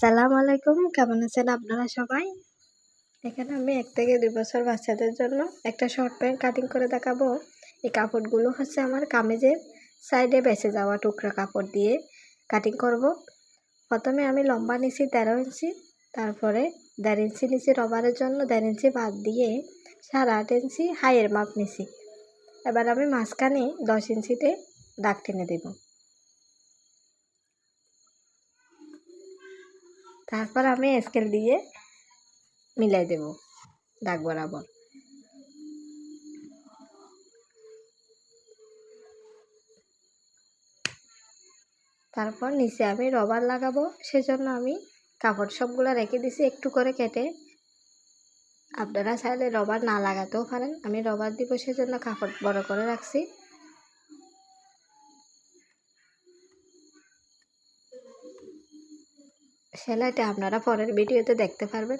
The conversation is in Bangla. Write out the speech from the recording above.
আসসালামু আলাইকুম, কেমন আছেন আপনারা সবাই? এখানে আমি 1 থেকে 2 বছর বাচ্চাদের জন্য একটা শর্ট প্যান্ট কাটিং করে দেখাবো। এই কাপড়গুলো হচ্ছে আমার কামিজের সাইডে বেঁচে যাওয়া টুকরা কাপড় দিয়ে কাটিং করব। প্রথমে আমি লম্বা নিছি 13 ইঞ্চি, তারপরে 1.5 ইঞ্চি নিছি রবারের জন্য, 1.5 ইঞ্চি বাদ দিয়ে 8.5 ইঞ্চি হাইয়ের মাপ নিছি। এবার আমি মাঝখানে 10 ইঞ্চিতে দাগ টেনে দেব। তারপর আমি স্কেল দিয়ে মিলাই দেব দাগ বরাবর। তারপর নিচে আমি রবার লাগাবো, সেজন্য আমি কাপড় সবগুলো রেখে দিছি একটু করে কেটে। আপনারা চাইলে রবার না লাগাতেও পারেন, আমি রবার দিব সেজন্য কাপড় বড় করে রাখছি। সেলাইটা আপনারা পরের ভিডিওতে দেখতে পারবেন।